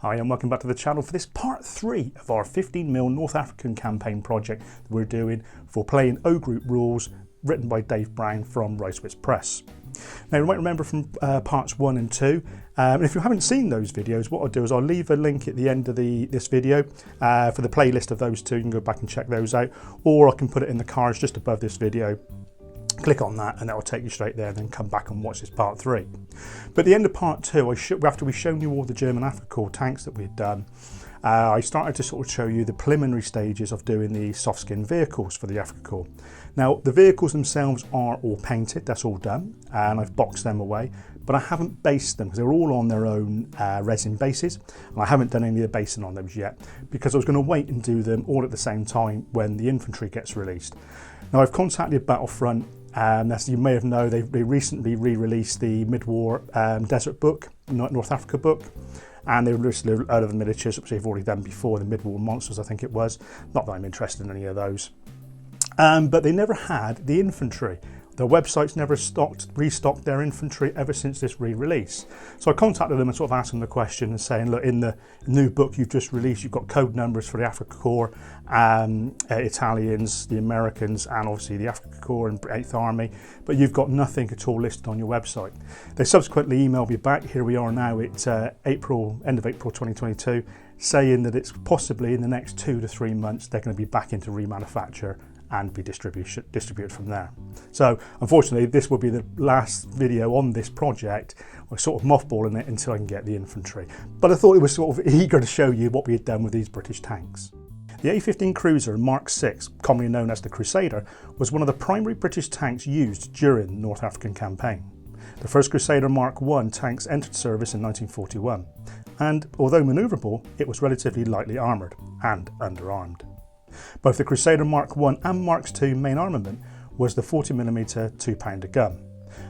Hi and welcome back to the channel for this part 3 of our 15mm North African campaign project that we're doing for playing O Group rules, written by Dave Brown from Ricewitz Press. Now you might remember from parts 1 and 2, and if you haven't seen those videos, what I'll do is I'll leave a link at the end of this video for the playlist of those two. You can go back and check those out, or I can put it in the cards just above this video. Click on that and that will take you straight there, and then come back and watch this part 3. But at the end of part 2, after we've shown you all the German Afrika tanks that we'd done, I started to sort of show you the preliminary stages of doing the soft skin vehicles for the Afrika. Now the vehicles themselves are all painted, that's all done, and I've boxed them away, but I haven't based them because they're all on their own resin bases, and I haven't done any of the basing on those yet because I was going to wait and do them all at the same time when the infantry gets released. Now I've contacted Battlefront. As you may have known, they recently re-released the mid-war desert book, North Africa book, and they released a lot of the miniatures, which they've already done before, the mid-war monsters I think it was. Not that I'm interested in any of those. But they never had the infantry. Their website's never restocked their infantry ever since this re-release. So I contacted them and sort of asked them the question and saying, look, in the new book you've just released, you've got code numbers for the Afrika Korps, Italians, the Americans, and obviously the Afrika Korps and 8th Army, but you've got nothing at all listed on your website. They subsequently emailed me back. Here we are now, it's end of April 2022, saying that it's possibly in the next 2 to 3 months they're going to be back into remanufacture and be distributed from there. So unfortunately this will be the last video on this project. We're sort of mothballing it until I can get the infantry. But I thought it was sort of eager to show you what we had done with these British tanks. The A-15 Cruiser Mark VI, commonly known as the Crusader, was one of the primary British tanks used during the North African campaign. The first Crusader Mark I tanks entered service in 1941, and although manoeuvrable, it was relatively lightly armoured and underarmed. Both the Crusader Mark I and Mark II main armament was the 40mm 2-pounder gun.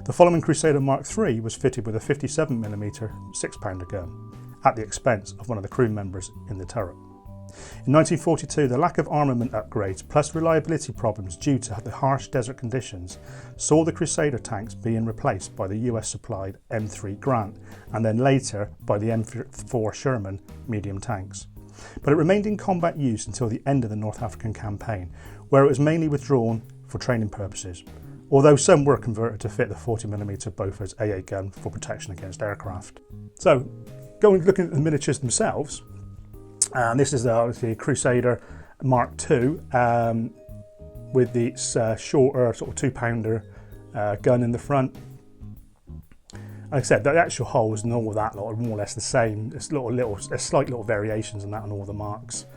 The following Crusader Mark III was fitted with a 57mm 6-pounder gun, at the expense of one of the crew members in the turret. In 1942, the lack of armament upgrades plus reliability problems due to the harsh desert conditions saw the Crusader tanks being replaced by the US supplied M3 Grant and then later by the M4 Sherman medium tanks. But it remained in combat use until the end of the North African campaign, where it was mainly withdrawn for training purposes, although some were converted to fit the 40mm Bofors AA gun for protection against aircraft. So, looking at the miniatures themselves, and this is obviously Crusader Mark II with the shorter sort of 2-pounder gun in the front. Like I said, the actual holes and all of that are more or less the same. There's slight little variations in that on all the marks.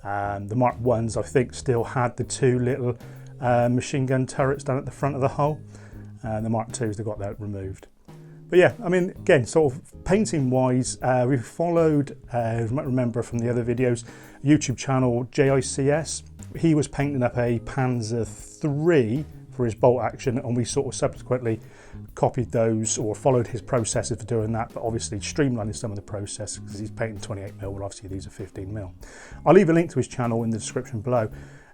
The Mark I's I think still had the 2 little machine gun turrets down at the front of the hull. The Mark II's they've got that removed. But yeah, I mean, again, sort of painting wise, we followed, you might remember from the other videos, YouTube channel Jics. He was painting up a Panzer III for his bolt action, and we sort of subsequently copied those or followed his processes for doing that, but obviously streamlining some of the process because he's painting 28mm, well obviously these are 15mm. I'll leave a link to his channel in the description below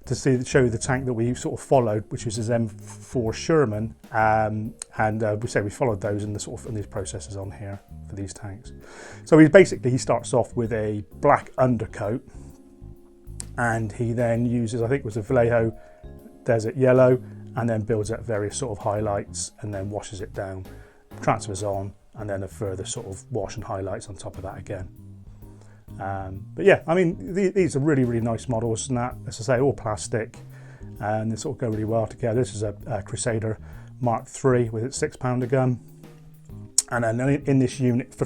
to show you the tank that we sort of followed, which was his M4 Sherman, and we followed those in these processes on here for these tanks. So he starts off with a black undercoat, and he then uses, I think it was a Vallejo Desert Yellow, and then builds up various sort of highlights and then washes it down, transfers on, and then a further sort of wash and highlights on top of that again. But yeah, I mean, these are really, really nice models, and that, as I say, all plastic, and they sort of go really well together. This is a Crusader Mark III with its 6-pounder gun. And then in this unit, for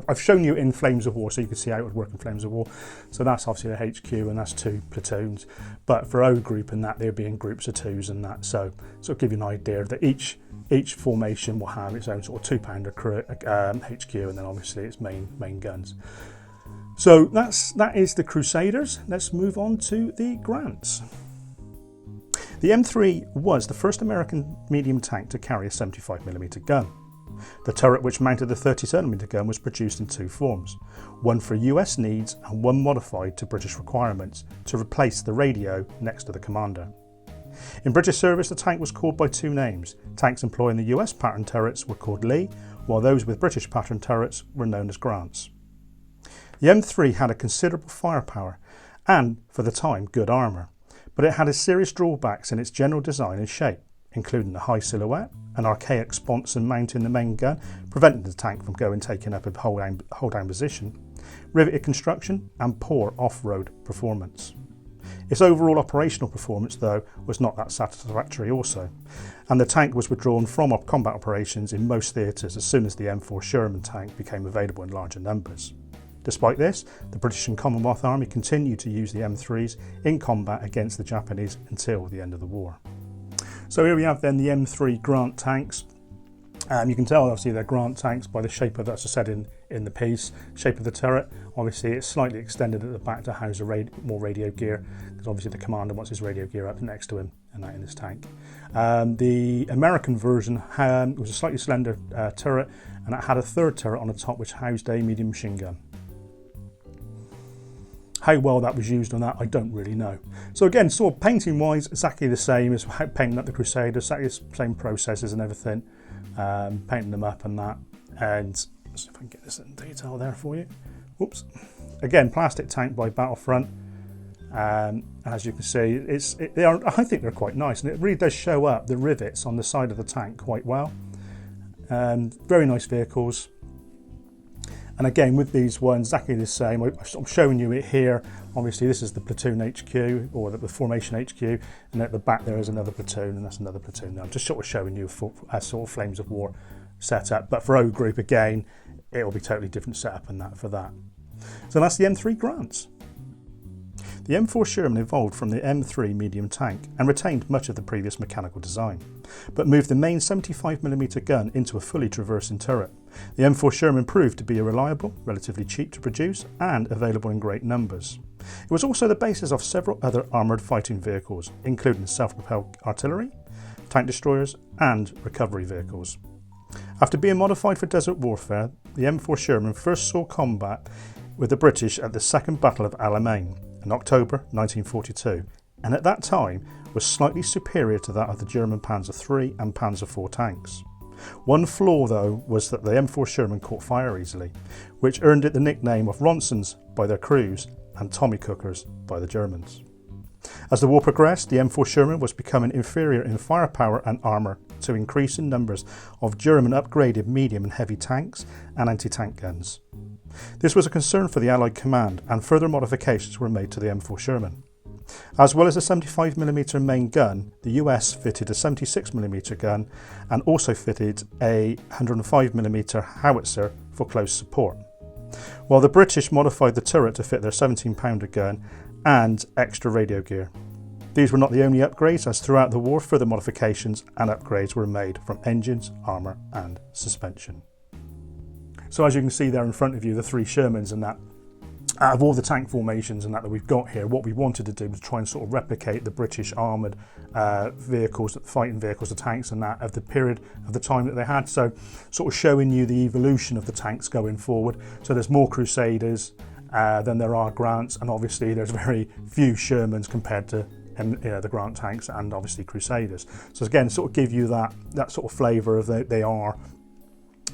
I've shown you in Flames of War, so you can see how it would work in Flames of War. So that's obviously the HQ, and that's 2 platoons. But for O Group and that, they'll be in groups of 2s and that. So sort of give you an idea that each formation will have its own sort of 2-pounder HQ, and then obviously its main guns. So that is the Crusaders. Let's move on to the Grants. The M3 was the first American medium tank to carry a 75mm gun. The turret which mounted the 30cm gun was produced in 2 forms, one for US needs and one modified to British requirements to replace the radio next to the commander. In British service, the tank was called by 2 names. Tanks employing the US pattern turrets were called Lee, while those with British pattern turrets were known as Grants. The M3 had a considerable firepower and, for the time, good armour, but it had a serious drawbacks in its general design and shape, including the high silhouette, an archaic sponson mounting the main gun, preventing the tank from taking up a hold down position, riveted construction and poor off-road performance. Its overall operational performance, though, was not that satisfactory also, and the tank was withdrawn from combat operations in most theatres as soon as the M4 Sherman tank became available in larger numbers. Despite this, the British and Commonwealth Army continued to use the M3s in combat against the Japanese until the end of the war. So here we have then the M3 Grant tanks. You can tell obviously they're Grant tanks by the shape of, as I said in the piece, shape of the turret. Obviously it's slightly extended at the back to house more radio gear, because obviously the commander wants his radio gear up next to him and that in his tank. The American version was a slightly slender turret, and it had a third turret on the top which housed a medium machine gun. How well that was used on that, I don't really know. So again, sort of painting wise, exactly the same as painting up the Crusaders, exactly the same processes and everything, painting them up and that. And let's see if I can get this in detail there for you. Whoops. Again, plastic tank by Battlefront. As you can see, I think they're quite nice, and it really does show up the rivets on the side of the tank quite well. Very nice vehicles. And again, with these ones, exactly the same. I'm showing you it here. Obviously, this is the platoon HQ, or the formation HQ, and at the back there is another platoon, and that's another platoon. Now, I'm just sort of showing you a sort of Flames of War setup. But for O Group, again, it will be totally different setup and that for that. So that's the M3 Grants. The M4 Sherman evolved from the M3 medium tank and retained much of the previous mechanical design, but moved the main 75mm gun into a fully traversing turret. The M4 Sherman proved to be reliable, relatively cheap to produce, and available in great numbers. It was also the basis of several other armoured fighting vehicles, including self-propelled artillery, tank destroyers, and recovery vehicles. After being modified for desert warfare, the M4 Sherman first saw combat with the British at the Second Battle of Alamein in October 1942, and at that time was slightly superior to that of the German Panzer III and Panzer IV tanks. One flaw though was that the M4 Sherman caught fire easily, which earned it the nickname of Ronsons by their crews and Tommy Cookers by the Germans. As the war progressed, the M4 Sherman was becoming inferior in firepower and armour to increasing numbers of German upgraded medium and heavy tanks and anti-tank guns. This was a concern for the Allied command, and further modifications were made to the M4 Sherman. As well as a 75mm main gun, the US fitted a 76mm gun and also fitted a 105mm howitzer for close support, while the British modified the turret to fit their 17-pounder gun and extra radio gear. These were not the only upgrades, as throughout the war further modifications and upgrades were made from engines, armour and suspension. So as you can see there in front of you, the three Shermans and that, out of all the tank formations and that we've got here, what we wanted to do was try and sort of replicate the British armoured vehicles, fighting vehicles, the tanks and that of the period of the time that they had. So sort of showing you the evolution of the tanks going forward. So there's more Crusaders than there are Grants, and obviously there's very few Shermans compared to the Grant tanks and obviously Crusaders. So again, sort of give you that sort of flavour of they are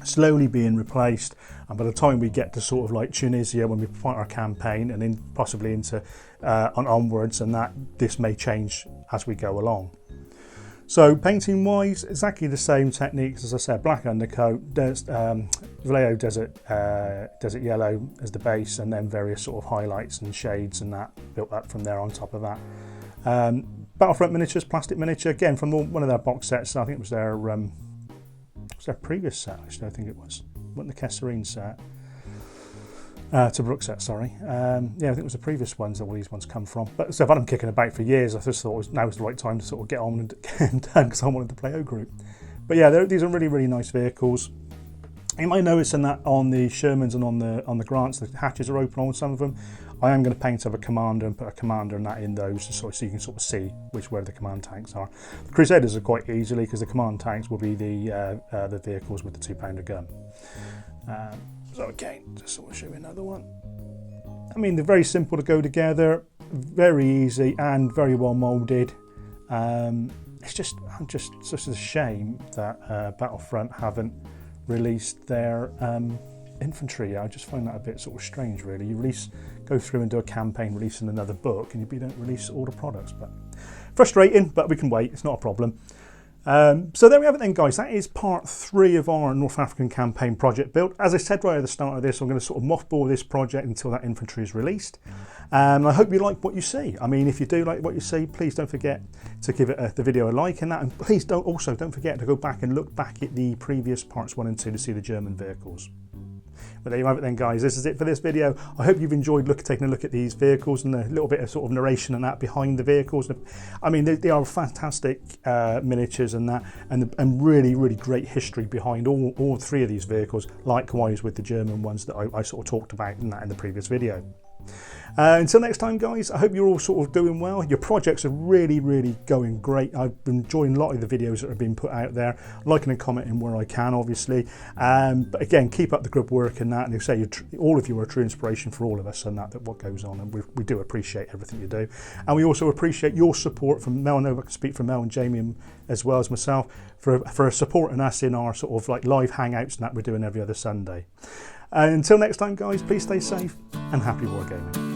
slowly being replaced, and by the time we get to sort of like Tunisia, when we fight our campaign, and then possibly into onwards, and that this may change as we go along. So painting wise, exactly the same techniques as I said: black undercoat, Vallejo desert yellow as the base, and then various sort of highlights and shades and that built up from there on top of that. Battlefront Miniatures, plastic miniature, again from one of their box sets. I think it was their previous set, actually. I think it wasn't the Kesserine set, to Brook set, sorry. Yeah, I think it was the previous ones that all these ones come from. But so I've had them kicking about for years. I just thought now was the right time to sort of get on and get done, because I wanted to play O Group. But yeah, these are really, really nice vehicles. You might notice in that on the Shermans and on the Grants, the hatches are open on some of them. I am going to paint up a commander and put a commander and that in those, so you can sort of see where the command tanks are. The Crusaders are quite easily, because the command tanks will be the vehicles with the 2-pounder gun. So again, just sort of show you another one. I mean, they're very simple to go together, very easy and very well moulded. It's just a shame that Battlefront haven't released their infantry. I just find that a bit sort of strange, really. You go through and do a campaign releasing another book, and you don't release all the products. But frustrating, but we can wait. It's not a problem. So there we have it then, guys. That is part 3 of our North African campaign project build. As I said right at the start of this, I'm going to sort of mothball this project until that infantry is released. I hope you like what you see. I mean, if you do like what you see, please don't forget to give it the video a like and that. And please don't forget to go back and look back at the previous parts 1 and 2 to see the German vehicles. But there you have it then, guys. This is it for this video. I hope you've enjoyed taking a look at these vehicles and a little bit of sort of narration and that behind the vehicles. I mean, they are fantastic miniatures and that, and really, really great history behind all 3 of these vehicles, likewise with the German ones that I sort of talked about in the previous video. Until next time, guys, I hope you're all sort of doing well. Your projects are really, really going great. I've been enjoying a lot of the videos that have been put out there, liking and commenting where I can, obviously. But again, keep up the good work and that. And they say all of you are a true inspiration for all of us and that what goes on. And we do appreciate everything you do. And we also appreciate your support from Mel. I know I can speak for Mel and Jamie as well as myself for supporting us in our sort of like live hangouts and that we're doing every other Sunday. Until next time, guys, please stay safe and happy wargaming.